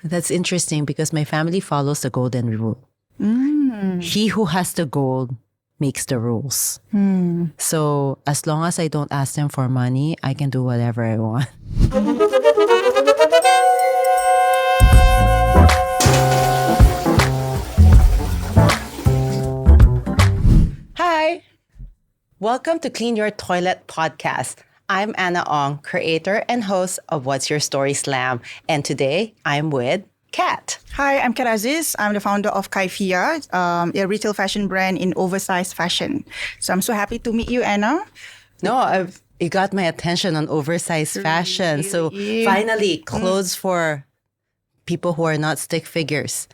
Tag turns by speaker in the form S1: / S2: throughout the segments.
S1: That's interesting because my family follows the golden rule. He who has the gold makes the rules. So as long as I don't ask them for money, I can do whatever I want. Hi. Welcome to Clean Your Toilet podcast. I'm Anna Ong, creator and host of What's Your Story Slam. And today I'm with Kat.
S2: Hi, I'm Kat Aziz. I'm the founder of Kaifia, a retail fashion brand in oversized fashion. So I'm so happy to meet you, Anna.
S1: No, it got my attention on oversized fashion. So finally, clothes for people who are not stick figures.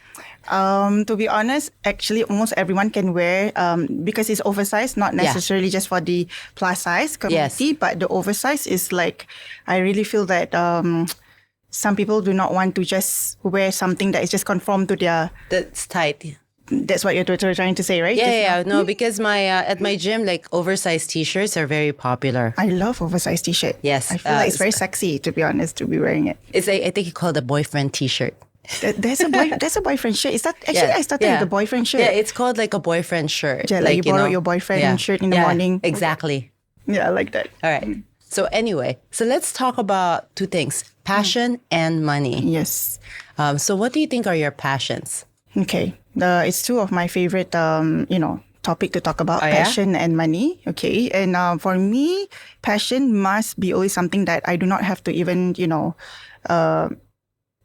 S2: To be honest, actually, almost everyone can wear because it's oversized, not necessarily just for the plus size community, but the oversized is like, I really feel that some people do not want to just wear something that is just conform to their...
S1: That's tight.
S2: That's what you're trying to say, right?
S1: Yeah. No, because at my gym, like oversized t-shirts are very popular.
S2: I love oversized t-shirt.
S1: Yes.
S2: I feel like it's very sexy, to be honest, to be wearing it.
S1: It's I think you call it a boyfriend t-shirt.
S2: There's a boyfriend shirt. Is that actually I started with the boyfriend shirt?
S1: Yeah, it's called like a boyfriend shirt.
S2: Yeah, like you borrow your boyfriend shirt in the morning.
S1: Exactly.
S2: Yeah, I like that.
S1: All right. So anyway, let's talk about two things: passion and money.
S2: Yes.
S1: So what do you think are your passions?
S2: Okay. It's two of my favorite topic to talk about, passion and money. Okay. And for me, passion must be always something that I do not have to even,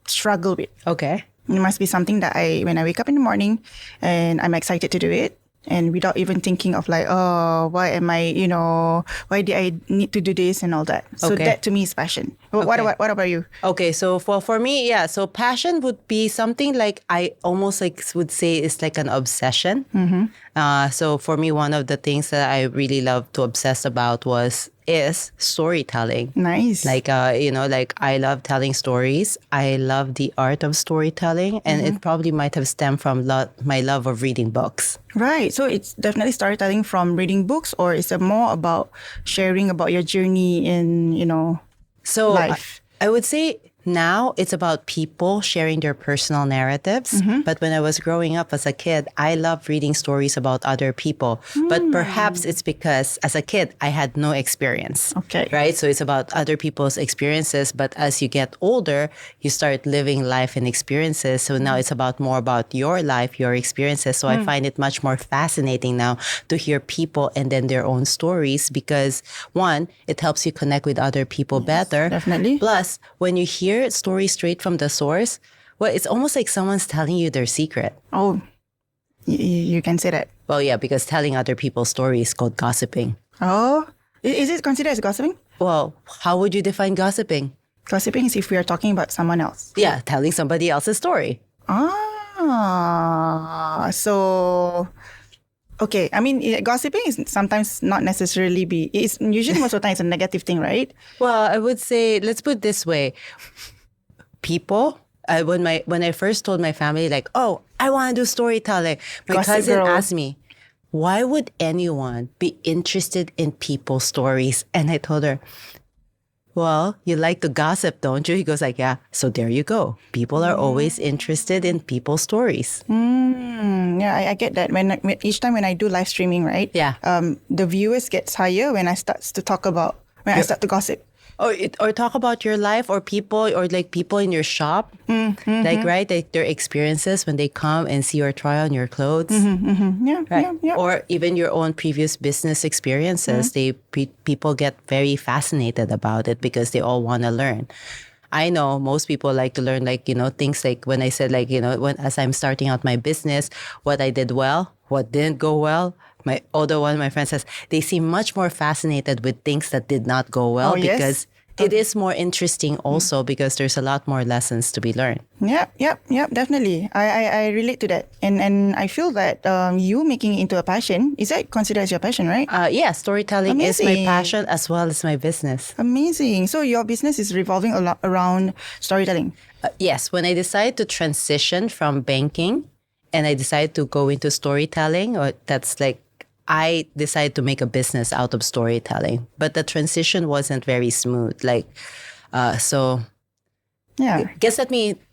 S2: struggle with.
S1: Okay.
S2: It must be something that when I wake up in the morning and I'm excited to do it, and without even thinking of like, oh, why did I need to do this and all that. So that to me is passion. What about you?
S1: Okay, so for me, so passion would be something like I almost would say is like an obsession. So for me, one of the things that I really love to obsess about is storytelling.
S2: Nice.
S1: Like, I love telling stories. I love the art of storytelling. And it probably might have stemmed from my love of reading books.
S2: Right. So it's definitely storytelling from reading books, or is it more about sharing about your journey in, life?
S1: I would say now it's about people sharing their personal narratives. But when I was growing up as a kid, I loved reading stories about other people. But perhaps it's because as a kid, I had no experience.
S2: Okay.
S1: Right? So it's about other people's experiences. But as you get older, you start living life and experiences. So now it's more about your life, your experiences. So I find it much more fascinating now to hear people and then their own stories because, one, it helps you connect with other people better.
S2: Definitely.
S1: Plus, when you hear story straight from the source, well, it's almost like someone's telling you their secret.
S2: Oh, you can say that.
S1: Well, yeah, because telling other people's stories is called gossiping.
S2: Oh, is it considered as gossiping?
S1: Well, how would you define gossiping?
S2: Gossiping is if we are talking about someone else.
S1: Yeah, telling somebody else's story.
S2: So... Okay, I mean, gossiping is sometimes not necessarily it's usually most of the time it's a negative thing, right?
S1: Well, I would say, let's put it this way. People, when I first told my family, like, oh, I want to do storytelling, my cousin asked me, why would anyone be interested in people's stories? And I told her, well, you like to gossip, don't you? He goes like, yeah. So there you go. People are always interested in people's stories.
S2: Yeah, I get that. When each time when I do live streaming, right?
S1: Yeah.
S2: The viewers gets higher when I start to gossip.
S1: Or talk about your life or people or like people in your shop. Like, right? Their experiences when they come and see or try on your clothes.
S2: Yeah,
S1: right.
S2: Yeah.
S1: Or even your own previous business experiences. People get very fascinated about it because they all want to learn. I know most people like to learn, like, things like when I said, like, as I'm starting out my business, what I did well, what didn't go well. One of my friends says they seem much more fascinated with things that did not go well because it is more interesting also because there's a lot more lessons to be learned.
S2: Yeah, definitely. I relate to that. And I feel that you making it into a passion, is that considered as your passion, right?
S1: Yeah, storytelling is my passion as well as my business.
S2: Amazing. So your business is revolving a lot around storytelling.
S1: Yes, when I decided to transition from banking and I decided to go into storytelling, I decided to make a business out of storytelling, but the transition wasn't very smooth. Yeah. Guess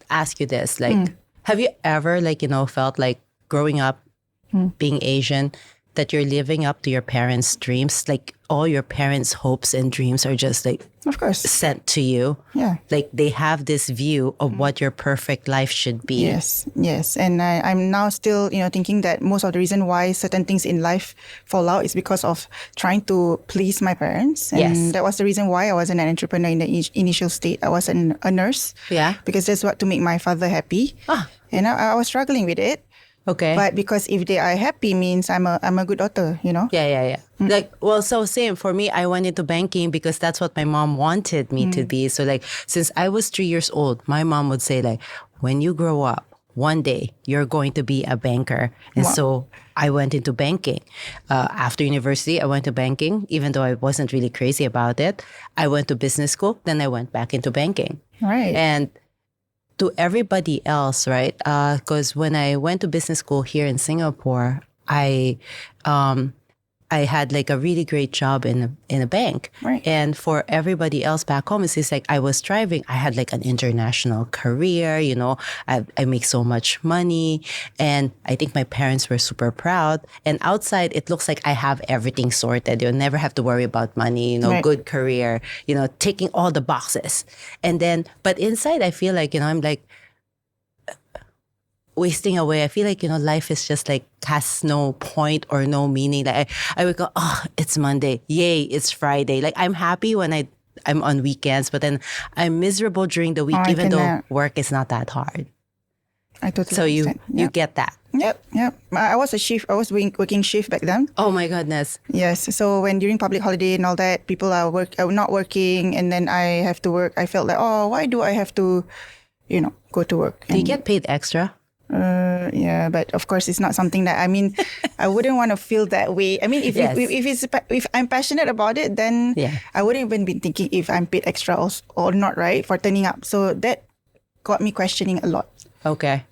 S1: ask you this. Like, have you ever like, felt like growing up being Asian that you're living up to your parents' dreams? Like all your parents' hopes and dreams are just like,
S2: of course,
S1: sent to you.
S2: Yeah.
S1: Like they have this view of what your perfect life should be.
S2: Yes. And I'm now still, thinking that most of the reason why certain things in life fall out is because of trying to please my parents. And that was the reason why I wasn't an entrepreneur in the initial state. I was a nurse.
S1: Yeah.
S2: Because that's what to make my father happy. And I was struggling with it.
S1: Okay.
S2: But because if they are happy means I'm a good daughter,
S1: Yeah. Like, well, so same for me. I went into banking because that's what my mom wanted me to be. So like, since I was 3 years old, my mom would say like, when you grow up, one day you're going to be a banker. And so I went into banking. After university, I went to banking, even though I wasn't really crazy about it. I went to business school. Then I went back into banking.
S2: Right.
S1: And to everybody else, right? Because when I went to business school here in Singapore, I had like a really great job in a bank.
S2: Right.
S1: And for everybody else back home, it's just like I was striving. I had like an international career, I make so much money. And I think my parents were super proud. And outside, it looks like I have everything sorted. You'll never have to worry about money,
S2: Right.
S1: good career, ticking all the boxes. And then, but inside, I feel like, I'm like, wasting away. I feel like, life is just like has no point or no meaning. Like I would go, oh, it's Monday. Yay, it's Friday. Like I'm happy when I'm on weekends, but then I'm miserable during the week, even though work is not that hard.
S2: I totally
S1: So
S2: understand.
S1: you get that.
S2: Yep. I was working shift back then.
S1: Oh my goodness.
S2: Yes. So when during public holiday and all that, people are not working, and then I have to work. I felt like, oh, why do I have to, go to work?
S1: Do you get paid extra?
S2: Yeah, but of course it's not something that I wouldn't want to feel that way. I mean, if I'm passionate about it, then I wouldn't even be thinking if I'm paid extra or not, right, for turning up. So that got me questioning a lot.
S1: Okay.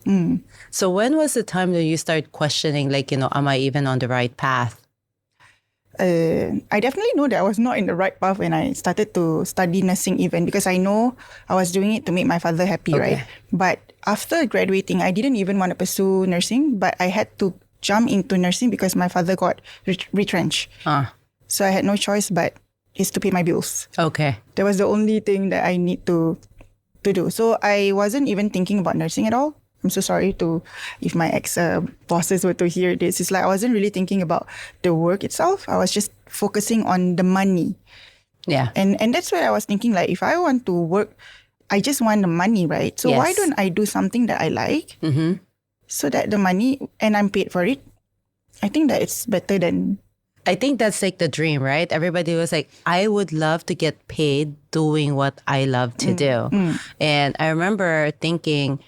S1: So when was the time that you start questioning, like, am I even on the right path?
S2: I definitely know that I was not in the right path when I started to study nursing even, because I know I was doing it to make my father happy, right? But after graduating, I didn't even want to pursue nursing, but I had to jump into nursing because my father got retrenched. So I had no choice but is to pay my bills.
S1: Okay.
S2: That was the only thing that I need to do. So I wasn't even thinking about nursing at all. I'm so sorry if my ex-bosses were to hear this. It's like I wasn't really thinking about the work itself. I was just focusing on the money.
S1: Yeah.
S2: And that's where I was thinking, like, if I want to work, I just want the money, right? So why don't I do something that I like so that the money, and I'm paid for it? I think that it's better than...
S1: I think that's like the dream, right? Everybody was like, I would love to get paid doing what I love to do. And I remember thinking,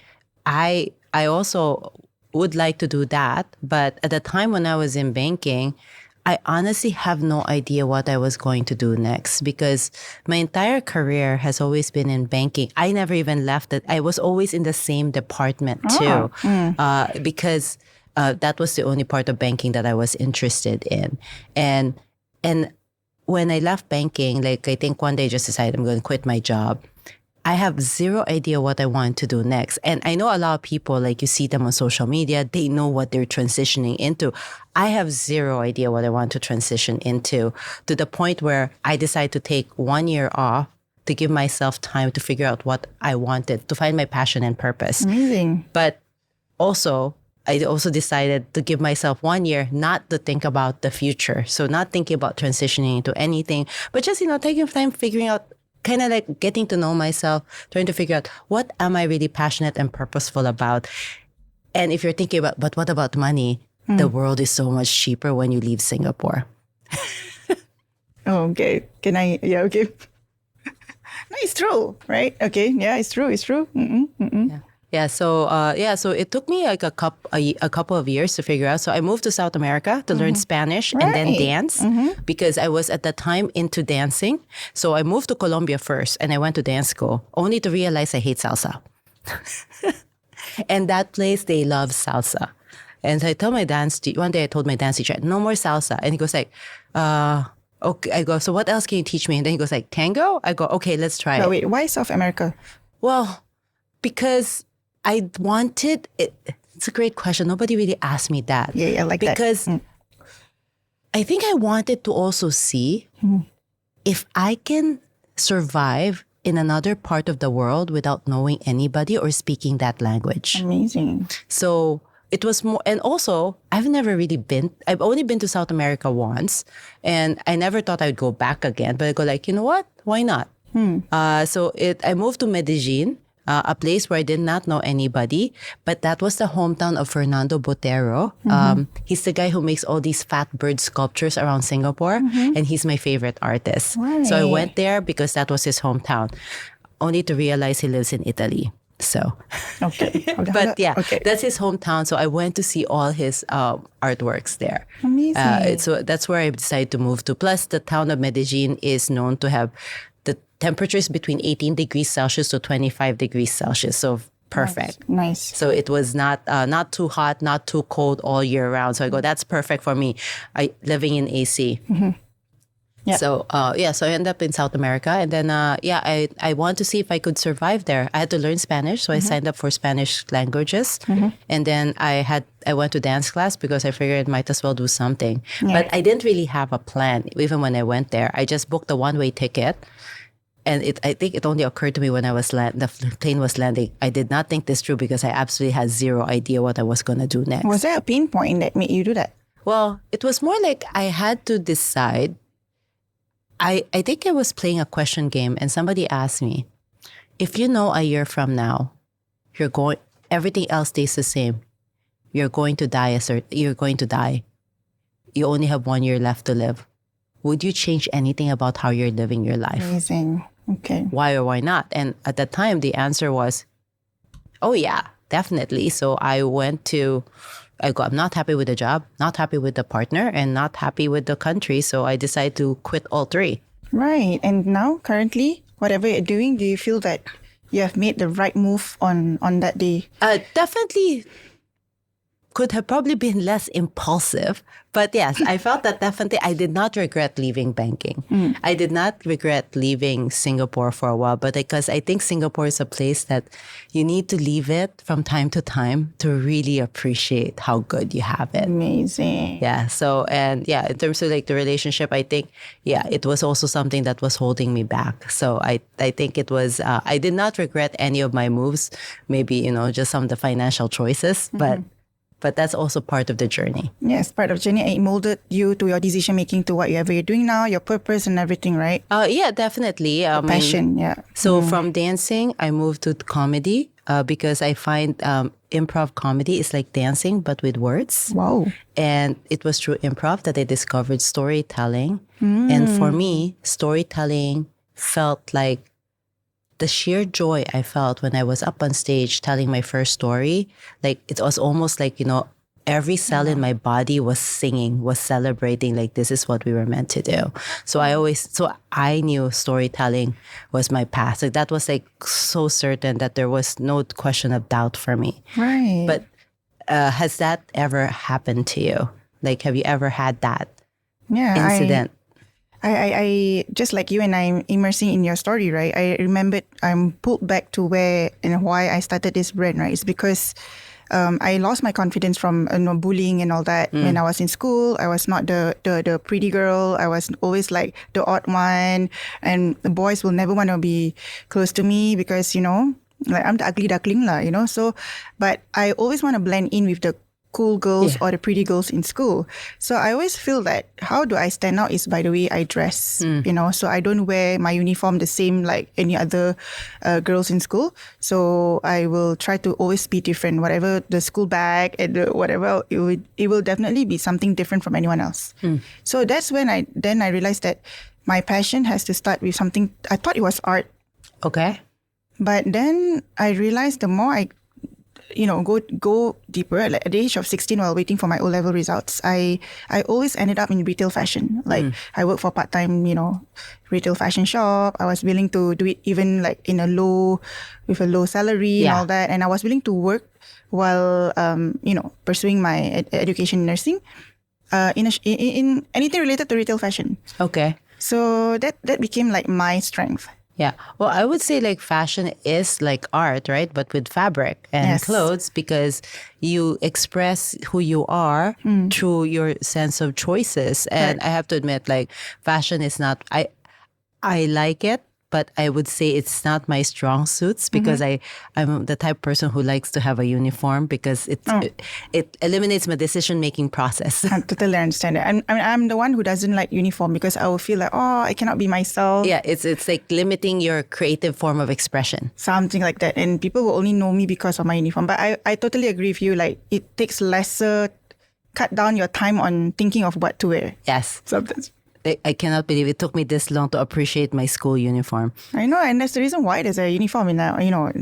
S1: I also would like to do that. But at the time when I was in banking, I honestly have no idea what I was going to do next, because my entire career has always been in banking. I never even left it. I was always in the same department too, because that was the only part of banking that I was interested in. And when I left banking, like I think one day I just decided I'm going to quit my job. I have zero idea what I want to do next. And I know a lot of people, like you see them on social media, they know what they're transitioning into. I have zero idea what I want to transition into, to the point where I decided to take 1 year off to give myself time to figure out what I wanted, to find my passion and purpose.
S2: Amazing.
S1: But also, I also decided to give myself 1 year not to think about the future. So not thinking about transitioning into anything, but just, taking time figuring out, kind of like getting to know myself, trying to figure out what am I really passionate and purposeful about. And if you're thinking about, but what about money? The world is so much cheaper when you leave Singapore.
S2: Oh, okay. Can I? Yeah, okay. No, it's true, right? Okay. Yeah, it's true. It's true.
S1: Yeah. So it took me like a couple of years to figure out. So I moved to South America to learn Spanish and then dance, because I was at that time into dancing. So I moved to Colombia first and I went to dance school, only to realize I hate salsa. And that place, they love salsa. And so I told my one day I told my dance teacher, no more salsa. And he goes like, okay. I go, so what else can you teach me? And then he goes like, tango? I go, okay, let's try it.
S2: Wait, why South America?
S1: Well, because I wanted it. It's a great question. Nobody really asked me that.
S2: Yeah, I like
S1: because
S2: that.
S1: I think I wanted to also see if I can survive in another part of the world without knowing anybody or speaking that language.
S2: Amazing.
S1: So it was more, and also I've only been to South America once, and I never thought I'd go back again, but I go like, you know what? Why not? I moved to Medellin, a place where I did not know anybody, but that was the hometown of Fernando Botero. He's the guy who makes all these fat bird sculptures around Singapore, and he's my favorite artist.
S2: Right.
S1: So I went there because that was his hometown, only to realize he lives in Italy. So,
S2: okay.
S1: But yeah, that's his hometown. So I went to see all his artworks there.
S2: Amazing.
S1: So that's where I decided to move to. Plus, the town of Medellin is known to have the temperatures between 18 degrees Celsius to 25 degrees Celsius. So perfect.
S2: Nice.
S1: So it was not too hot, not too cold all year round. So I go, that's perfect for me. Living in AC.
S2: Yeah.
S1: So so I ended up in South America, and then I wanted to see if I could survive there. I had to learn Spanish, so I signed up for Spanish languages, and then I went to dance class because I figured I might as well do something.
S2: Yeah.
S1: But I didn't really have a plan even when I went there. I just booked a one-way ticket, and I think it only occurred to me when the plane was landing. I did not think this through because I absolutely had zero idea what I was going to do next.
S2: Was there a pain point that made you do that?
S1: Well, it was more like I had to decide. I think I was playing a question game, and somebody asked me, if you know a year from now, everything else stays the same. You're going to die. You're going to die. You only have 1 year left to live. Would you change anything about how you're living your life?
S2: Amazing. Okay.
S1: Why or why not? And at that time, the answer was, oh yeah, definitely. So I I'm not happy with the job, not happy with the partner, and not happy with the country. So I decided to quit all three.
S2: Right. And now, currently, whatever you're doing, do you feel that you have made the right move on that day?
S1: Definitely could have probably been less impulsive. But yes, I felt that definitely I did not regret leaving banking. I did not regret leaving Singapore for a while, but because I think Singapore is a place that you need to leave it from time to time to really appreciate how good you have it.
S2: Amazing.
S1: Yeah. So, and yeah, in terms of like the relationship, I think, it was also something that was holding me back. So I think it was, I did not regret any of my moves, maybe, just some of the financial choices, but that's also part of the journey.
S2: Yes, part of the journey. It molded you to your decision making, to whatever you're doing now, your purpose and everything, right?
S1: Yeah, definitely.
S2: Passion, yeah.
S1: So from dancing, I moved to comedy because I find improv comedy is like dancing, but with words.
S2: Wow.
S1: And it was through improv that I discovered storytelling. And for me, storytelling felt like the sheer joy I felt when I was up on stage telling my first story. Like, it was almost like, every cell in my body was singing, was celebrating, like, this is what we were meant to do. So I knew storytelling was my path. Like, that was like so certain that there was no question of doubt for me.
S2: Right.
S1: But has that ever happened to you? Like, have you ever had that incident?
S2: I just like you and I'm immersing in your story, right? I remembered I'm pulled back to where and why I started this brand, right? It's because I lost my confidence from bullying and all that. When I was in school, I was not the pretty girl. I was always like the odd one, and the boys will never want to be close to me because like I'm the ugly duckling lah, So, but I always want to blend in with the cool girls or the pretty girls in school. So I always feel that how do I stand out is by the way I dress, so I don't wear my uniform the same like any other girls in school. So I will try to always be different, whatever the school bag and whatever, it will definitely be something different from anyone else. So that's when I realized that my passion has to start with something. I thought it was art.
S1: Okay.
S2: But then I realized the more I go deeper, like at the age of 16 while waiting for my O-level results, I always ended up in retail fashion. Like I worked for part-time, retail fashion shop. I was willing to do it even like with a low salary and all that. And I was willing to work while, pursuing my education in nursing, in anything related to retail fashion.
S1: Okay.
S2: So that became like my strength.
S1: Yeah. Well, I would say like fashion is like art, right? But with fabric and clothes, because you express who you are through your sense of choices. And I have to admit, like fashion is not, I like it, but I would say it's not my strong suits because I'm the type of person who likes to have a uniform because it eliminates my decision-making process.
S2: I totally understand it. I'm the one who doesn't like uniform because I will feel like, oh, I cannot be myself.
S1: Yeah, it's like limiting your creative form of expression.
S2: Something like that. And people will only know me because of my uniform. But I totally agree with you. Like, it takes cut down your time on thinking of what to wear.
S1: Yes.
S2: Sometimes.
S1: I cannot believe it took me this long to appreciate my school uniform.
S2: I know, and that's the reason why there's a uniform in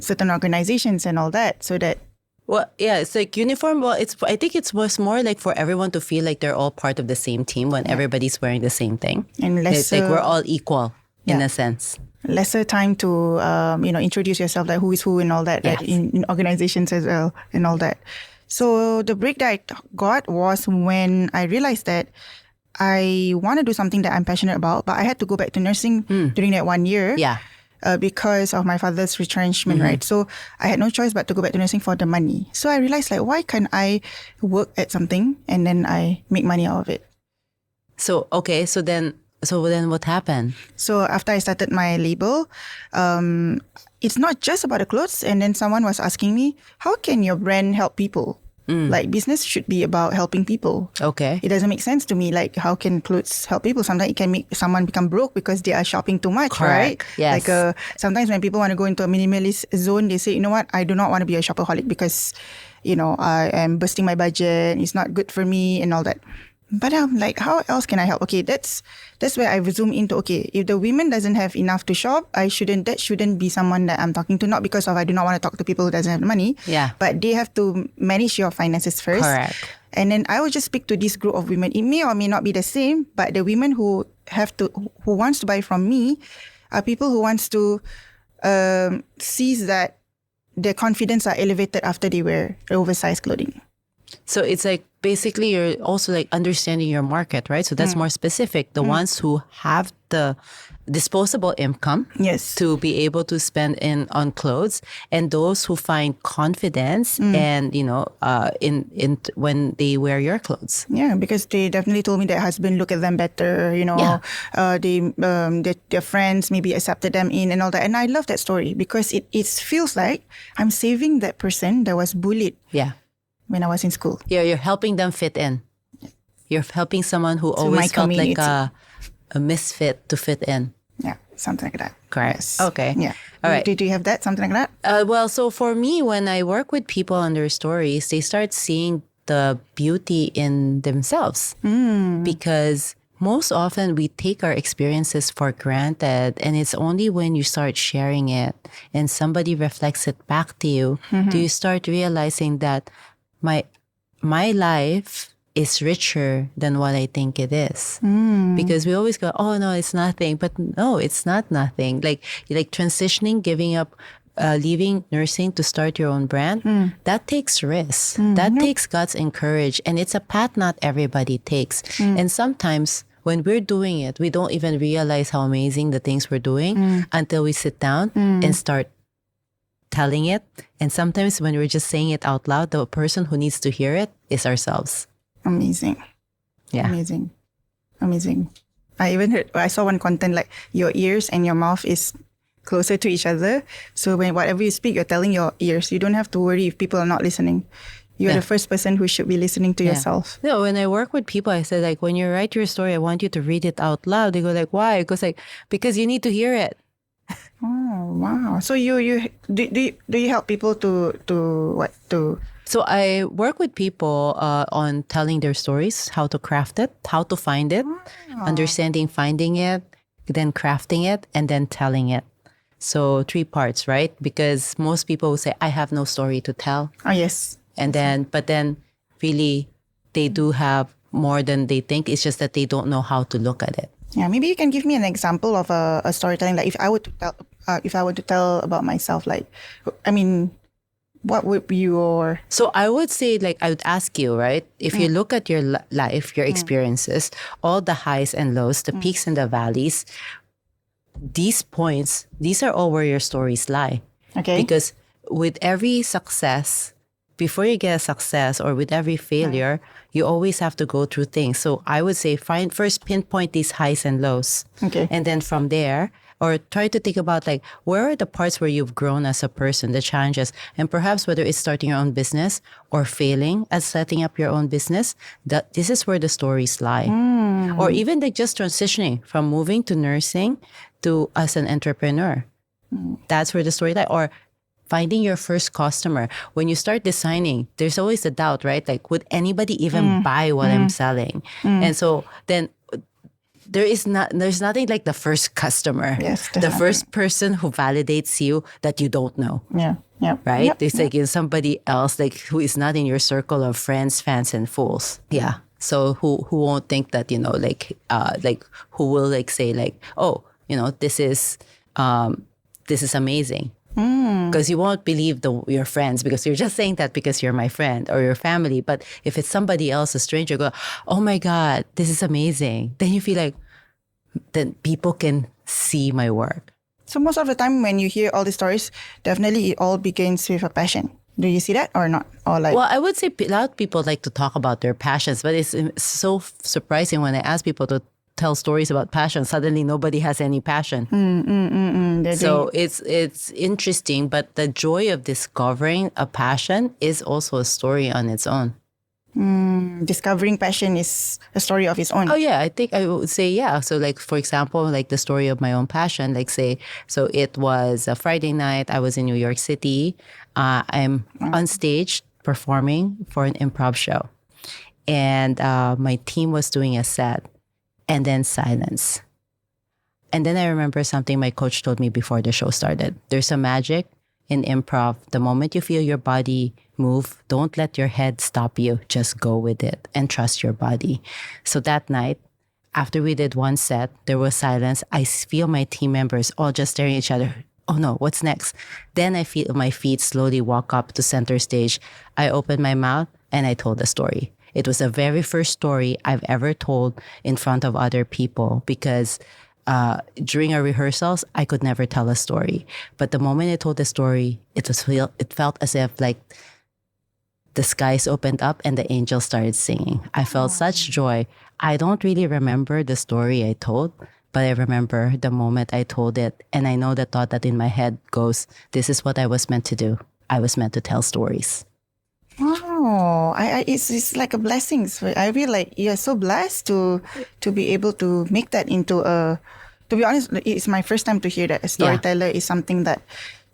S2: certain organizations and all that, so that.
S1: Well, yeah, it's like uniform. Well, I think it was more like for everyone to feel like they're all part of the same team when everybody's wearing the same thing.
S2: And
S1: it's like we're all equal in a sense.
S2: Lesser time to introduce yourself, like who is who and all that, right? in organizations as well and all that. So the break that I got was when I realized that I want to do something that I'm passionate about, but I had to go back to nursing during that 1 year.
S1: Yeah.
S2: Because of my father's retrenchment, right? So I had no choice but to go back to nursing for the money. So I realized, like, why can't I work at something and then I make money out of it?
S1: So, okay. So then what happened?
S2: So after I started my label, it's not just about the clothes. And then someone was asking me, how can your brand help people? Like, business should be about helping people.
S1: Okay.
S2: It doesn't make sense to me. Like, how can clothes help people? Sometimes it can make someone become broke because they are shopping too much,
S1: Correct.
S2: right?
S1: Yes.
S2: Like, sometimes when people want to go into a minimalist zone, they say, you know what? I do not want to be a shopaholic because, I am bursting my budget. It's not good for me and all that. But I'm like, how else can I help? Okay, that's where I zoom into, okay, if the women doesn't have enough to shop, that shouldn't be someone that I'm talking to, not because of I do not want to talk to people who doesn't have money.
S1: Yeah.
S2: But they have to manage your finances first.
S1: Correct.
S2: And then I will just speak to this group of women. It may or may not be the same, but the women who wants to buy from me are people who wants to sees that their confidence are elevated after they wear oversized clothing.
S1: So it's like basically you're also like understanding your market, right? So that's more specific. The ones who have the disposable income to be able to spend on clothes, and those who find confidence and in when they wear your clothes.
S2: Yeah, because they definitely told me their husband look at them better, their friends maybe accepted them in and all that. And I love that story because it feels like I'm saving that person that was bullied.
S1: Yeah.
S2: When I was in school.
S1: Yeah, you're helping them fit in. You're helping someone who always felt like a misfit to fit in.
S2: Yeah, something like that.
S1: Correct.
S2: Yes.
S1: Okay.
S2: Yeah.
S1: All right.
S2: Do you have that? Something like that?
S1: Well, so for me, when I work with people on their stories, they start seeing the beauty in themselves. Because most often we take our experiences for granted, and it's only when you start sharing it and somebody reflects it back to you, do you start realizing that my life is richer than what I think it is. Because we always go, oh no, it's nothing. But no, it's not nothing. Like transitioning, giving up, leaving nursing to start your own brand, that takes risks. That takes guts and courage. And it's a path not everybody takes. And sometimes when we're doing it, we don't even realize how amazing the things we're doing until we sit down and start telling it. And sometimes when we're just saying it out loud, the person who needs to hear it is ourselves.
S2: Amazing.
S1: Yeah.
S2: Amazing. I saw one content like your ears and your mouth is closer to each other. So when whatever you speak, you're telling your ears. You don't have to worry if people are not listening. You're the first person who should be listening to yourself.
S1: No, when I work with people, I said, like, when you write your story, I want you to read it out loud. They go like, why? Because you need to hear it.
S2: Oh, wow. So you do you help people to
S1: So I work with people on telling their stories, how to craft it, how to find it, understanding, finding it, then crafting it, and then telling it. So 3 parts, right? Because most people will say, I have no story to tell.
S2: Oh, yes.
S1: But then really they do have more than they think. It's just that they don't know how to look at it.
S2: Yeah, maybe you can give me an example of a storytelling. Like if I were to tell about myself, like, I mean, what would be your...
S1: So I would say, like, I would ask you, right? If you look at your life, your experiences, all the highs and lows, the peaks and the valleys, these points, these are all where your stories lie.
S2: Okay.
S1: Because with every success, before you get a success or with every failure, you always have to go through things. So I would say first pinpoint these highs and lows.
S2: Okay.
S1: And then from there, or try to think about like, where are the parts where you've grown as a person, the challenges, and perhaps whether it's starting your own business or failing at setting up your own business, this is where the stories lie. Or even like just transitioning from moving to nursing to as an entrepreneur. That's where the story lies. Or finding your first customer. When you start designing, there's always a doubt, right? Like, would anybody even buy what I'm selling? And so then there's nothing like the first customer.
S2: Yes,
S1: the first person who validates you that you don't know.
S2: Yeah.
S1: Right?
S2: Yep.
S1: It's like in somebody else, like who is not in your circle of friends, fans, and fools. Yeah. So who won't think that, like who will like say like, oh, this is amazing. Because you won't believe your friends because you're just saying that because you're my friend or your family. But if it's somebody else, a stranger, go, oh my God, this is amazing. Then you feel like then people can see my work.
S2: So most of the time when you hear all these stories, definitely it all begins with a passion. Do you see that or not? Or like?
S1: Well, I would say a lot of people like to talk about their passions, but it's so surprising when I ask people to tell stories about passion. Suddenly, nobody has any passion. So it's interesting, but the joy of discovering a passion is also a story on its own.
S2: Discovering passion is a story of its own.
S1: Oh yeah, I think I would say yeah. So like for example, like the story of my own passion. Like say, so it was a Friday night. I was in New York City. I'm on stage performing for an improv show, and my team was doing a set. And then silence. And then I remember something my coach told me before the show started. There's a magic in improv. The moment you feel your body move, don't let your head stop you. Just go with it and trust your body. So that night, after we did one set, there was silence. I feel my team members all just staring at each other. Oh no, what's next? Then I feel my feet slowly walk up to center stage. I opened my mouth and I told the story. It was the very first story I've ever told in front of other people because during our rehearsals, I could never tell a story. But the moment I told the story, it felt as if like the skies opened up and the angels started singing. I felt such joy. I don't really remember the story I told, but I remember the moment I told it. And I know the thought that in my head goes, this is what I was meant to do. I was meant to tell stories.
S2: Wow, it's like a blessing. So I feel like you're so blessed to be able to make that into a. To be honest, it's my first time to hear that a storyteller is something that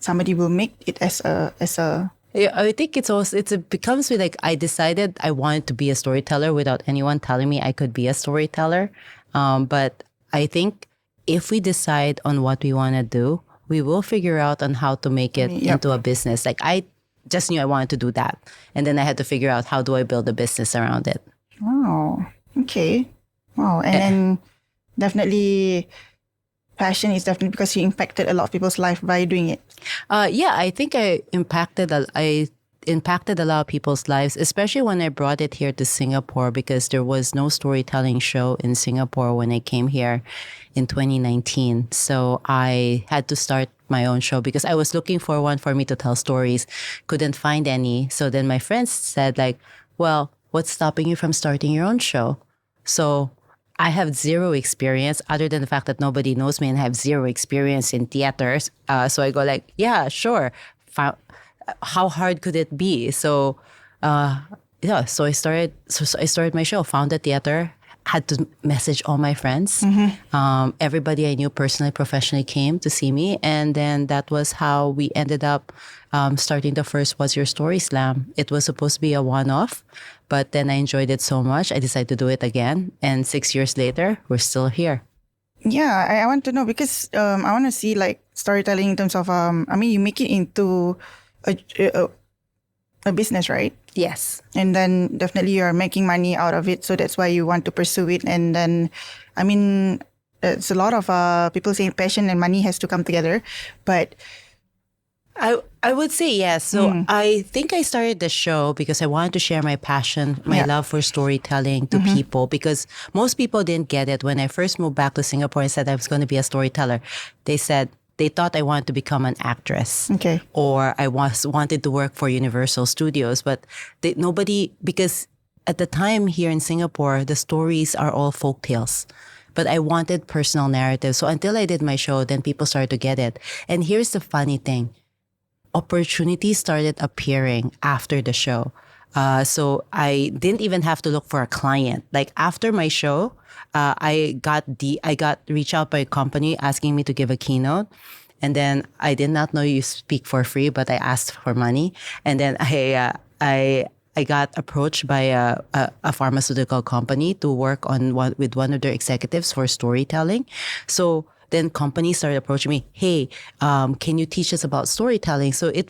S2: somebody will make it as a.
S1: Yeah, I think it becomes with like I decided I wanted to be a storyteller without anyone telling me I could be a storyteller. But I think if we decide on what we want to do, we will figure out on how to make it into a business. Like I just knew I wanted to do that. And then I had to figure out how do I build a business around it.
S2: Wow. Okay. Wow. And then definitely passion is definitely because you impacted a lot of people's life by doing it.
S1: Yeah, I think I impacted a lot of people's lives, especially when I brought it here to Singapore because there was no storytelling show in Singapore when I came here in 2019. So I had to start my own show because I was looking for one for me to tell stories, couldn't find any. So then my friends said like, well, what's stopping you from starting your own show? So I have zero experience other than the fact that nobody knows me and I have zero experience in theaters. So I go like, yeah, sure. How hard could it be? So, so I started my show, found a theater, had to message all my friends. Everybody I knew personally, professionally came to see me. And then that was how we ended up starting the first What's Your Story Slam. It was supposed to be a one-off, but then I enjoyed it so much, I decided to do it again. And 6 years later, we're still here.
S2: Yeah, I want to know because I want to see like storytelling in terms of, you make it into a business, right?
S1: Yes.
S2: And then definitely you're making money out of it. So that's why you want to pursue it. And then, it's a lot of people saying passion and money has to come together. But
S1: I would say yes. So I think I started the show because I wanted to share my passion, my love for storytelling to people, because most people didn't get it. When I first moved back to Singapore and said I was going to be a storyteller, they said they thought I wanted to become an actress.
S2: Okay.
S1: Or I wanted to work for Universal Studios, but nobody, because at the time here in Singapore, the stories are all folk tales. But I wanted personal narratives. So until I did my show, then people started to get it. And here's the funny thing. Opportunities started appearing after the show. So I didn't even have to look for a client. Like after my show, I got reached out by a company asking me to give a keynote. And then I did not know you speak for free, but I asked for money. And then I got approached by a pharmaceutical company to work with one of their executives for storytelling. So then companies started approaching me, hey, can you teach us about storytelling? So it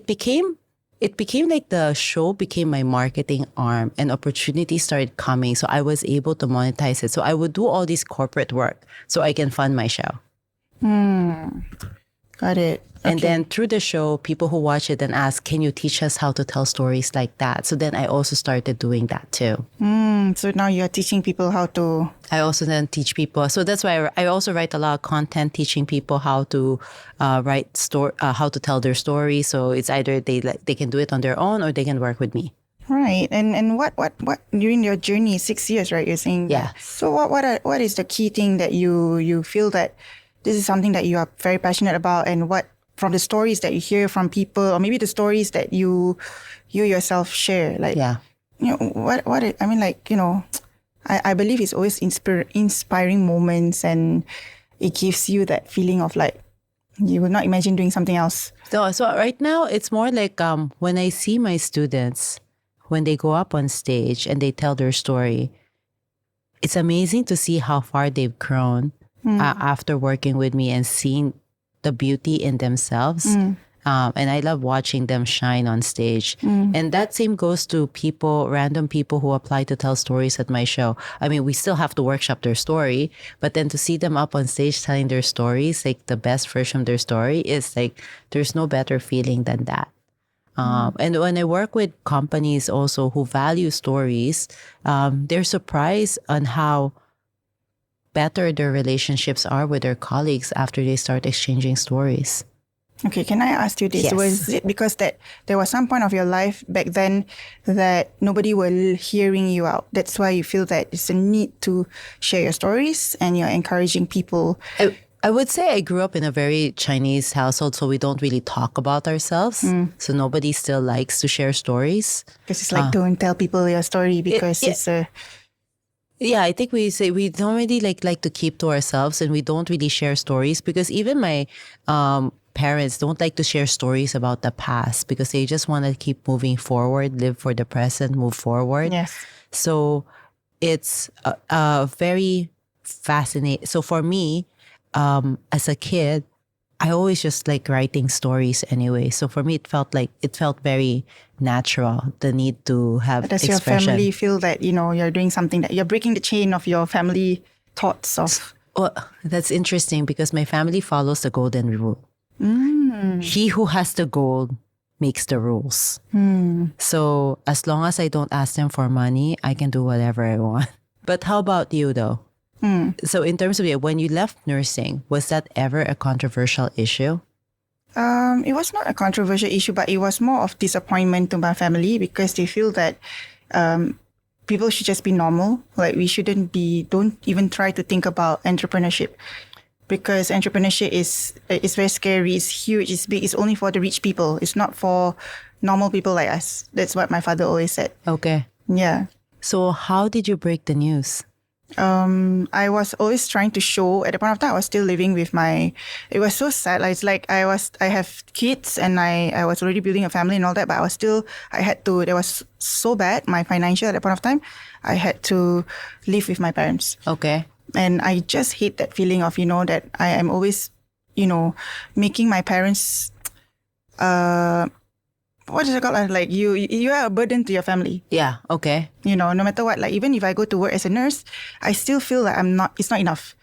S1: became like the show became my marketing arm, and opportunities started coming. So I was able to monetize it. So I would do all this corporate work so I can fund my show.
S2: Got it.
S1: And then through the show, people who watch it then ask, can you teach us how to tell stories like that? So then I also started doing that too.
S2: So now you're teaching people how to...
S1: I also then teach people. So that's why I also write a lot of content teaching people how to how to tell their story. So it's either they can do it on their own or they can work with me.
S2: Right. And what during your journey, 6 years, right? You're saying.
S1: Yeah.
S2: So what is the key thing that you feel that this is something that you are very passionate about, and what from the stories that you hear from people, or maybe the stories that you yourself share, like, I mean, like, I believe it's always inspiring moments, and it gives you that feeling of like, you would not imagine doing something else.
S1: So right now it's more like, when I see my students, when they go up on stage and they tell their story, it's amazing to see how far they've grown after working with me and seeing the beauty in themselves. And I love watching them shine on stage. And that same goes to random people who apply to tell stories at my show. I mean, we still have to workshop their story, but then to see them up on stage telling their stories, like the best version of their story, is like, there's no better feeling than that. And when I work with companies also who value stories, they're surprised on how better their relationships are with their colleagues after they start exchanging stories.
S2: Okay, can I ask you this?
S1: Yes.
S2: Was it because that there was some point of your life back then that nobody were hearing you out? That's why you feel that it's a need to share your stories and you're encouraging people?
S1: I would say I grew up in a very Chinese household, so we don't really talk about ourselves. So nobody still likes to share stories.
S2: Because it's like, don't tell people your story because it's a...
S1: Yeah, I think we don't really like to keep to ourselves, and we don't really share stories, because even my parents don't like to share stories about the past, because they just want to keep moving forward, live for the present, move forward.
S2: Yes.
S1: So it's very fascinating. So for me, as a kid, I always just like writing stories anyway. So for me, it felt very natural, the need to have
S2: Does
S1: expression.
S2: your family feel that, you're doing something, that you're breaking the chain of your family thoughts of...
S1: Well, that's interesting, because my family follows the golden rule. He who has the gold makes the rules. So as long as I don't ask them for money, I can do whatever I want. But how about you though? So in terms of when you left nursing, was that ever a controversial issue?
S2: It was not a controversial issue, but it was more of disappointment to my family, because they feel that people should just be normal. Like, we don't even try to think about entrepreneurship, because entrepreneurship is very scary. It's huge. It's big. It's only for the rich people. It's not for normal people like us. That's what my father always said.
S1: Okay.
S2: Yeah.
S1: So how did you break the news?
S2: I was always trying to show, at the point of time, I was still living with it was so sad. Like, it's like I have kids, and I was already building a family and all that, but it was so bad, my financial at that point of time, I had to live with my parents.
S1: Okay.
S2: And I just hate that feeling of, that I am always, making my parents, what is it called? Like, you are a burden to your family.
S1: Yeah. Okay.
S2: No matter what, like, even if I go to work as a nurse, I still feel like it's not enough.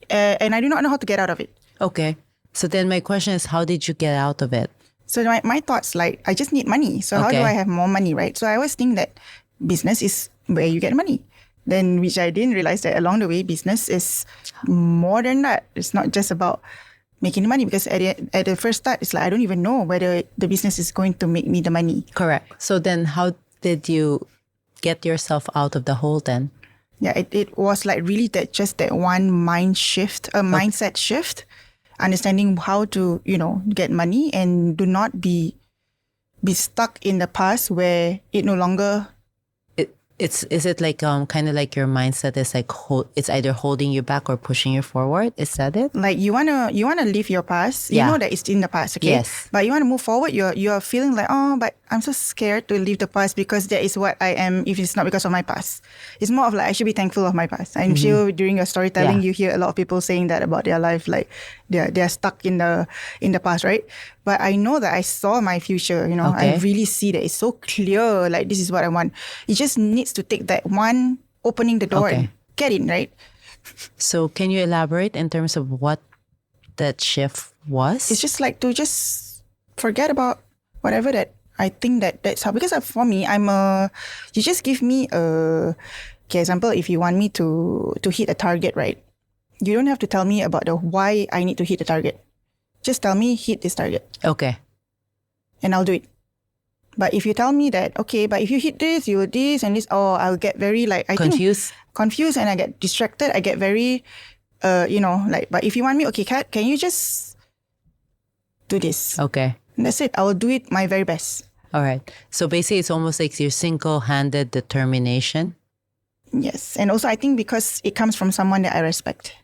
S2: And I do not know how to get out of it.
S1: Okay. So then my question is, how did you get out of it?
S2: So my thoughts like, I just need money. So how do I have more money, right? So I always think that business is where you get money. Then, which I didn't realize that along the way, business is more than that. It's not just about making the money, because at the first start, it's like, I don't even know whether the business is going to make me the money.
S1: Correct. So then how did you get yourself out of the hole then?
S2: Yeah, it was like really that one mindset shift, understanding how to, get money and do not be stuck in the past where it no longer.
S1: Is it like kind of like your mindset is like it's either holding you back or pushing you forward? Is that it?
S2: Like you wanna leave your past. You know that it's in the past, okay?
S1: Yes.
S2: But you wanna move forward. You're feeling like, oh, but I'm so scared to leave the past because that is what I am. If it's not because of my past, it's more of like I should be thankful of my past. I'm sure during your storytelling you hear a lot of people saying that about their life, like they're stuck in the past, right? But I know that I saw my future. I really see that it's so clear. Like this is what I want. It just needs to take that one opening the door and get in, right?
S1: So can you elaborate in terms of what that shift was?
S2: It's just like to just forget about whatever that I think that's how. Because for me, you just give me example, if you want me to hit a target, right? You don't have to tell me about the why I need to hit the target. Just tell me, hit this target.
S1: Okay.
S2: And I'll do it. But if you tell me that, okay, but if you hit this, you this and this, I'll get very
S1: confused
S2: and I get distracted. I get very, but if you want me, okay, Kat, can you just do this?
S1: Okay.
S2: And that's it. I will do it my very best.
S1: All right. So basically it's almost like your single-handed determination.
S2: Yes. And also I think because it comes from someone that I respect.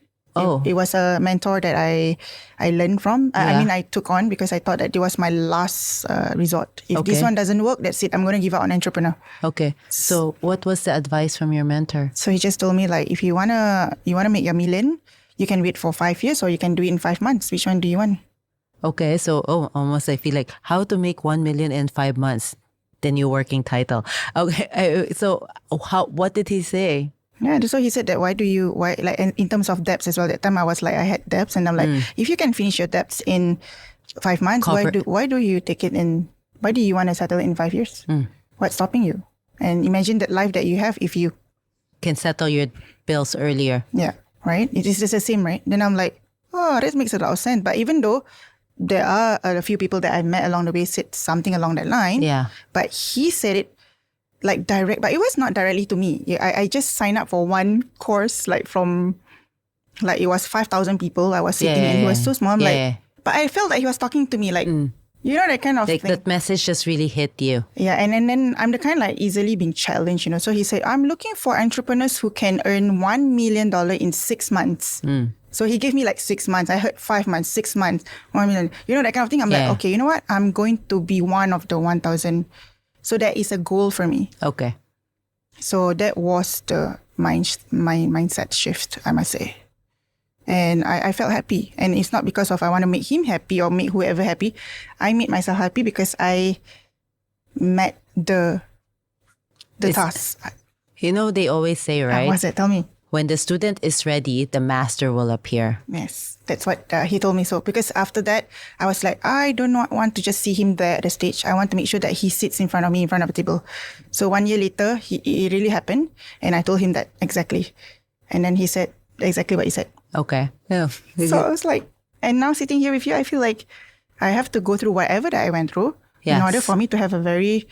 S2: It was a mentor that I learned from. I took on because I thought that it was my last resort. If this one doesn't work, that's it. I'm going to give up on entrepreneur.
S1: Okay. So what was the advice from your mentor?
S2: So he just told me like, if you wanna make your million, you can wait for 5 years or you can do it in 5 months. Which one do you want?
S1: Okay. So almost I feel like how to make 1 million in 5 months. The new working title. Okay. So what did he say?
S2: Yeah, so he said that why in terms of debts as well. That time I was like, I had debts and I'm like, if you can finish your debts in 5 months, why do you take it in? Why do you want to settle in 5 years? What's stopping you? And imagine that life that you have if you
S1: can settle your bills earlier.
S2: Yeah, right. It is just the same, right? Then I'm like, oh, that makes a lot of sense. But even though there are a few people that I met along the way said something along that line, but he said it like direct, but it was not directly to me. I just signed up for one course, like from, like it was 5,000 people I was sitting in. He was so small. But I felt like he was talking to me, like, that kind of
S1: like
S2: thing.
S1: That message just really hit you.
S2: Yeah, and then I'm the kind like easily being challenged, So he said, I'm looking for entrepreneurs who can earn $1 million in 6 months. So he gave me like 6 months. I heard 5 months, 6 months, 1 million. That kind of thing. I'm like, okay, you know what? I'm going to be one of the 1,000. So that is a goal for me.
S1: Okay.
S2: So that was my mindset shift, I must say. And I felt happy. And it's not because of I want to make him happy or make whoever happy. I made myself happy because I met the task.
S1: They always say, right?
S2: What's that? Tell me.
S1: When the student is ready, the master will appear.
S2: Yes, that's what he told me. So because after that, I was like, I do not want to just see him there at the stage. I want to make sure that he sits in front of me, in front of the table. So 1 year later, it really happened. And I told him that exactly. And then he said exactly what he said.
S1: Okay. Yeah.
S2: So I was like, and now sitting here with you, I feel like I have to go through whatever that I went through in order for me to have a very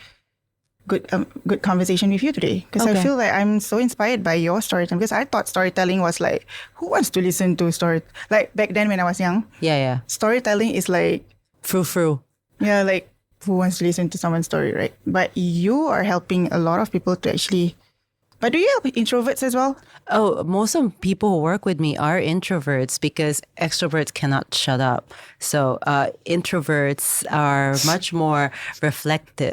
S2: good conversation with you today, because I feel like I'm so inspired by your storytelling, because I thought storytelling was like, who wants to listen to story? Like back then when I was young, storytelling is like
S1: frou.
S2: Yeah, like who wants to listen to someone's story, right? But you are helping a lot of people to actually. But do you help introverts as well?
S1: Oh, most of the people who work with me are introverts because extroverts cannot shut up. So introverts are much more reflective.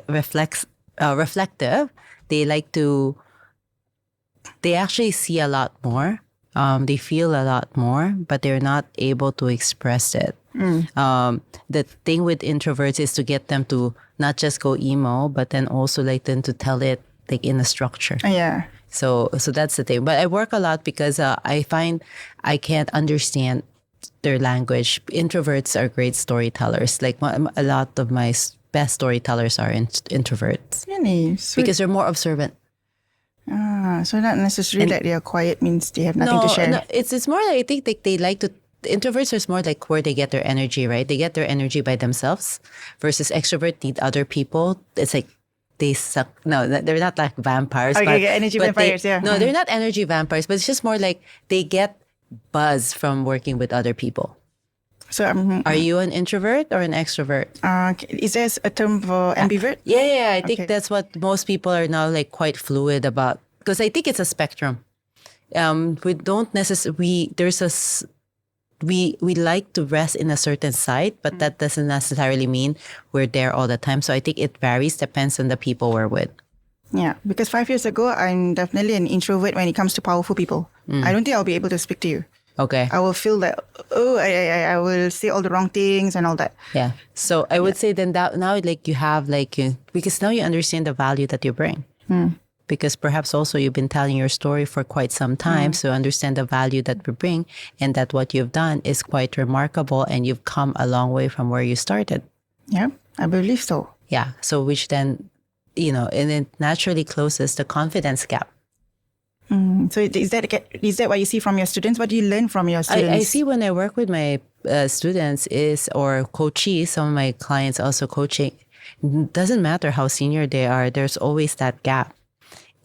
S1: They actually see a lot more. They feel a lot more, but they're not able to express it. The thing with introverts is to get them to not just go emo, but then also like them to tell it like in a structure.
S2: Yeah.
S1: So that's the thing. But I work a lot because I find I can't understand their language. Introverts are great storytellers. Like a lot of my best storytellers are introverts.
S2: Really? So,
S1: because they're more observant.
S2: So not necessarily that they are quiet means they have nothing to share.
S1: No, it's more like, I think like they like to. Introverts are more like where they get their energy, right? They get their energy by themselves, versus extroverts need other people. It's like they suck. No, they're not like vampires.
S2: Okay, energy vampires, yeah.
S1: No, they're not energy vampires, but it's just more like they get buzz from working with other people.
S2: So,
S1: are you an introvert or an extrovert?
S2: Is there a term for ambivert?
S1: Yeah. I think that's what most people are now like quite fluid about, because I think it's a spectrum. We don't necessarily. We like to rest in a certain side, but that doesn't necessarily mean we're there all the time. So I think it varies, depends on the people we're with.
S2: Yeah, because 5 years ago, I'm definitely an introvert when it comes to powerful people. I don't think I'll be able to speak to you.
S1: Okay.
S2: I will feel that, I will say all the wrong things and all that.
S1: Yeah. So I would say then that now like you have like, because now you understand the value that you bring. Because perhaps also you've been telling your story for quite some time, so understand the value that we bring, and that what you've done is quite remarkable, and you've come a long way from where you started.
S2: Yeah, I believe so.
S1: Yeah. So which then, and it naturally closes the confidence gap.
S2: So is that what you see from your students? What do you learn from your students?
S1: I see when I work with my students or coachees, some of my clients also coaching, doesn't matter how senior they are, there's always that gap.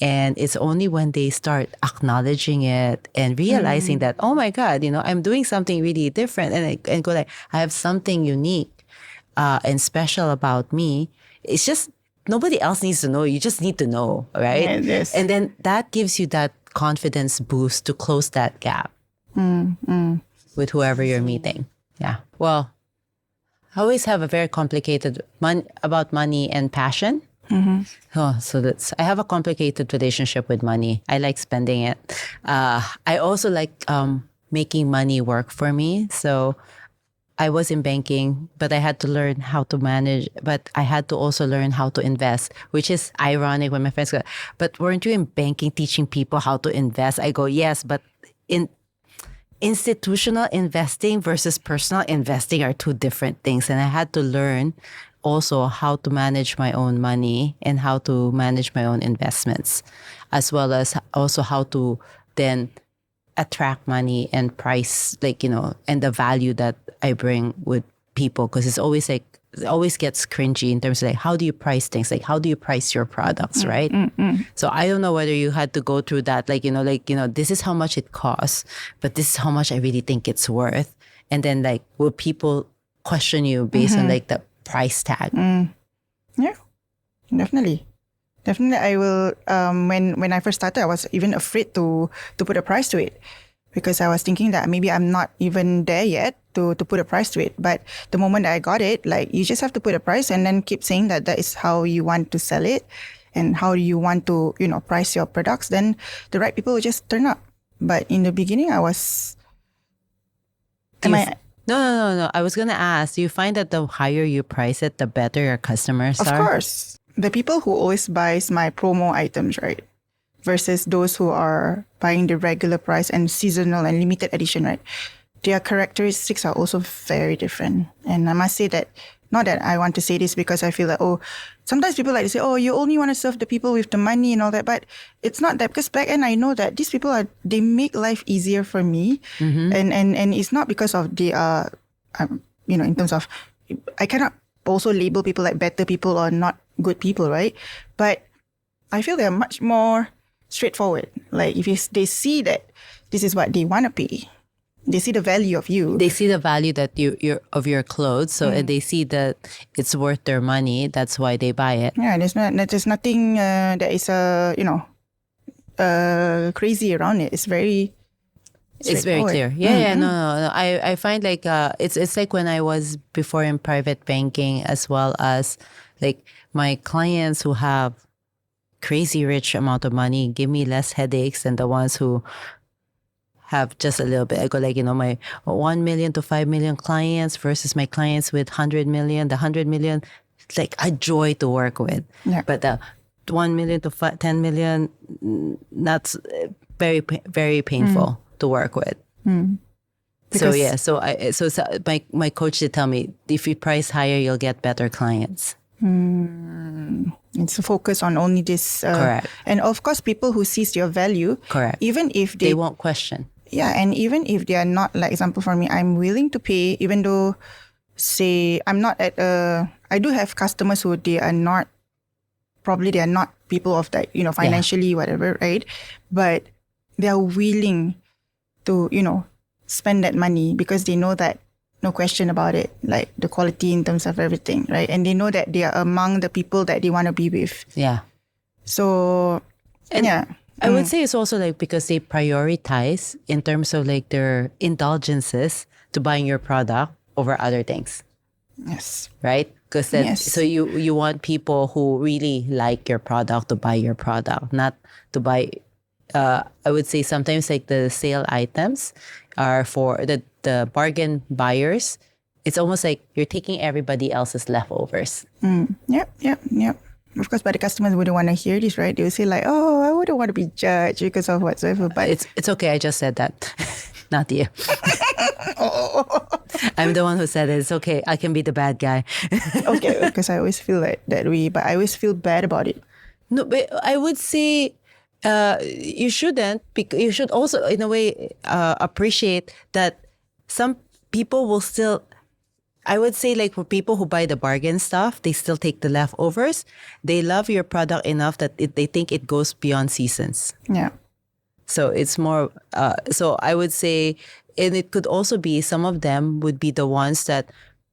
S1: And it's only when they start acknowledging it and realizing that, oh my God, I'm doing something really different, and go like, I have something unique and special about me. It's just nobody else needs to know. You just need to know, right?
S2: Yes.
S1: And then that gives you that confidence boost to close that gap with whoever you're meeting. Yeah. Well, I always have a very complicated about money and passion. I have a complicated relationship with money. I like spending it. I also like making money work for me. So I was in banking, but I had to learn how to manage, but I had to also learn how to invest, which is ironic when my friends go, but weren't you in banking teaching people how to invest? I go, yes, but in institutional investing versus personal investing are two different things. And I had to learn also how to manage my own money and how to manage my own investments, as well as also how to then attract money and price, and the value that I bring with people. Because it's always like, it always gets cringy in terms of like, how do you price things? Like, how do you price your products, right? So I don't know whether you had to go through that, this is how much it costs, but this is how much I really think it's worth. And then like, will people question you based on like the price tag?
S2: Yeah, definitely. I will. When I first started, I was even afraid to put a price to it, because I was thinking that maybe I'm not even there yet to put a price to it. But the moment I got it, like, you just have to put a price and then keep saying that is how you want to sell it and how you want to, price your products. Then the right people will just turn up. But in the beginning, I was.
S1: No. I was going to ask, do you find that the higher you price it, the better your customers are?
S2: Of course. The people who always buys my promo items, right? Versus those who are buying the regular price and seasonal and limited edition, right? Their characteristics are also very different. And I must say that, not that I want to say this because I feel like, sometimes people like to say, you only want to serve the people with the money and all that. But it's not that, because back then I know that these people they make life easier for me. And it's not because of they are, in terms of, I cannot also label people like better people or not good people, right? But I feel they're much more straightforward. Like, if they see that this is what they want to pay, they see the value of you. They
S1: see the value that you're of your clothes. So and they see that it's worth their money. That's why they buy it.
S2: Yeah, there's nothing that is crazy around it. It's very
S1: clear. Yeah, no. I find like it's like when I was before in private banking, as well as like my clients who have crazy rich amount of money give me less headaches than the ones who have just a little bit. I go like, my 1 million to 5 million clients versus my clients with 100 million. The 100 million, it's like a joy to work with.
S2: Yeah.
S1: But the 1 million to 10 million, that's very, very painful to work with. So yeah, so my coach did tell me, if you price higher, you'll get better clients.
S2: It's a focus on only this.
S1: Correct.
S2: And of course, people who sees your value,
S1: correct,
S2: even if
S1: they won't question.
S2: Yeah, and even if they are not, like example for me, I'm willing to pay, even though, say, I'm not at I do have customers who they are not people of that, financially, whatever, right? But they are willing to, spend that money because they know that, no question about it, like the quality in terms of everything, right? And they know that they are among the people that they want to be with.
S1: Yeah.
S2: So, yeah.
S1: I would say it's also like because they prioritize in terms of like their indulgences to buying your product over other things.
S2: Yes.
S1: Right? Because so you want people who really like your product to buy your product, not to buy. I would say sometimes like the sale items are for the bargain buyers. It's almost like you're taking everybody else's leftovers.
S2: Yep. Of course, but the customers wouldn't want to hear this, right? They would say like, "Oh, I wouldn't want to be judged because of whatsoever." But
S1: it's okay. I just said that, not you. I'm the one who said it. It's okay. I can be the bad guy.
S2: Okay, because I always feel like that way, but I always feel bad about it.
S1: No, but I would say you shouldn't. Because you should also, in a way, appreciate that some people will still. I would say like for people who buy the bargain stuff, they still take the leftovers. They love your product enough that they think it goes beyond seasons.
S2: Yeah.
S1: So it's more, so I would say, and it could also be some of them would be the ones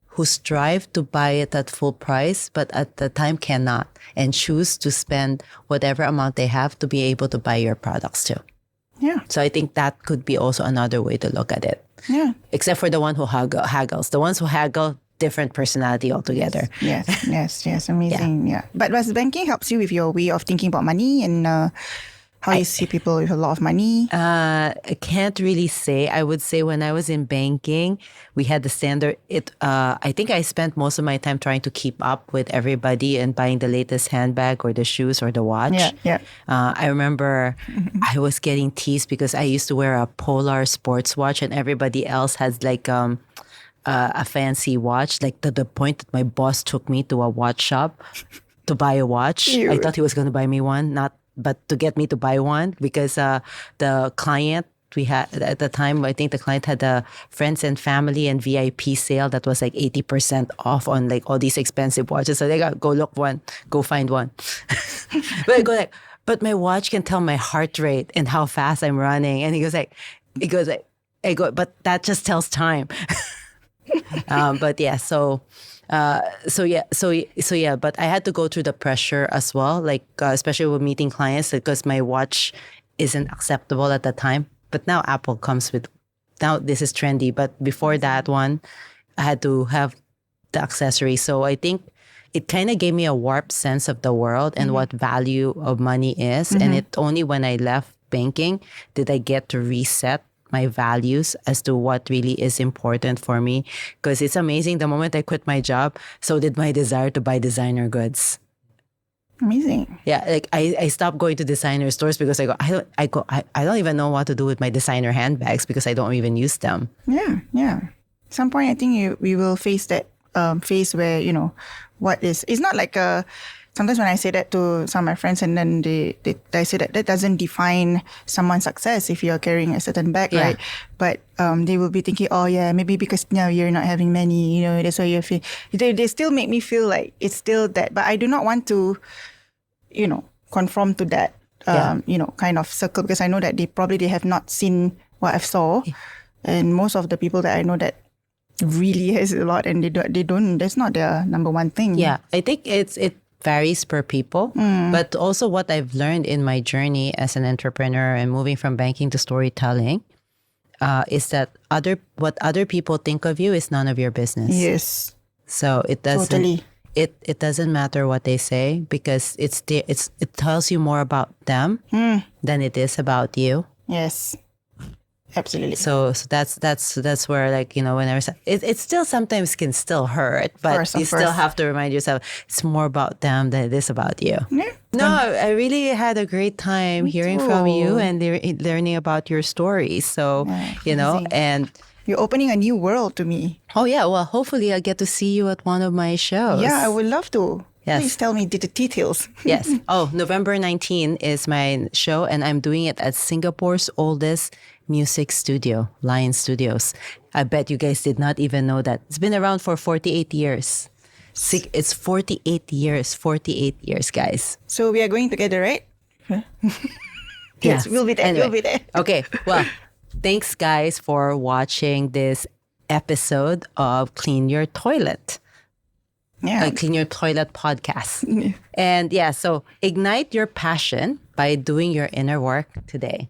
S1: who strive to buy it at full price, but at the time cannot and choose to spend whatever amount they have to be able to buy your products too.
S2: Yeah.
S1: So I think that could be also another way to look at it.
S2: Yeah.
S1: Except for the one who haggles. The ones who haggle, different personality altogether.
S2: Yes. Amazing. Yeah. But does banking helps you with your way of thinking about money and how you see people with a lot of money?
S1: I can't really say. I would say when I was in banking, we had the standard. I think I spent most of my time trying to keep up with everybody and buying the latest handbag or the shoes or the watch.
S2: Yeah.
S1: I remember I was getting teased because I used to wear a Polar sports watch and everybody else has like a fancy watch. Like to the point that my boss took me to a watch shop to buy a watch.
S2: Cute.
S1: I thought he was going to buy me one, but to get me to buy one because the client we had at the time, I think the client had a friends and family and VIP sale that was like 80% off on like all these expensive watches. So they got go find one. But I go like, but my watch can tell my heart rate and how fast I'm running. And he goes like, but that just tells time. But yeah, so yeah, but I had to go through the pressure as well, like especially with meeting clients because my watch isn't acceptable at the time. But now Apple comes with, now this is trendy. But before that one, I had to have the accessory. So I think it kind of gave me a warped sense of the world and what value of money is. And it only when I left banking did I get to reset my values as to what really is important for me. Because it's amazing. The moment I quit my job, so did my desire to buy designer goods.
S2: Amazing.
S1: Yeah, like I stopped going to designer stores because I don't even know what to do with my designer handbags because I don't even use them.
S2: Yeah. At some point, I think we will face that phase where, it's not like sometimes when I say that to some of my friends and then they say that doesn't define someone's success if you're carrying a certain bag, right? But they will be thinking, oh yeah, maybe because now you're not having money, that's why you feel. They still make me feel like it's still that. But I do not want to, conform to that, kind of circle because I know that they have not seen what I've saw. And most of the people that I know that really has a lot and they don't, that's not their number one thing.
S1: Yeah, I think it varies per people, but also what I've learned in my journey as an entrepreneur and moving from banking to storytelling is that what other people think of you is none of your business.
S2: Yes.
S1: So it doesn't
S2: totally.
S1: It doesn't matter what they say because it tells you more about them than it is about you.
S2: Yes. Absolutely.
S1: So that's where, like, whenever it still sometimes can still hurt, but you still have to remind yourself it's more about them than it is about you.
S2: Yeah.
S1: No, I really had a great time hearing from you and learning about your stories. So,
S2: amazing. You're opening a new world to me.
S1: Oh, yeah. Well, hopefully I'll get to see you at one of my shows.
S2: Yeah, I would love to.
S1: Yes.
S2: Please tell me the details.
S1: Yes. Oh, November 19 is my show, and I'm doing it at Singapore's oldest music studio, Lion Studios. I bet you guys did not even know that. It's been around for 48 years. It's 48 years, guys.
S2: So we are going together, right?
S1: Yes,
S2: we'll be there.
S1: Anyway.
S2: We'll be there.
S1: Okay. Well, thanks, guys, for watching this episode of Clean Your Toilet.
S2: Yeah.
S1: Clean Your Toilet podcast. And yeah, so ignite your passion by doing your inner work today.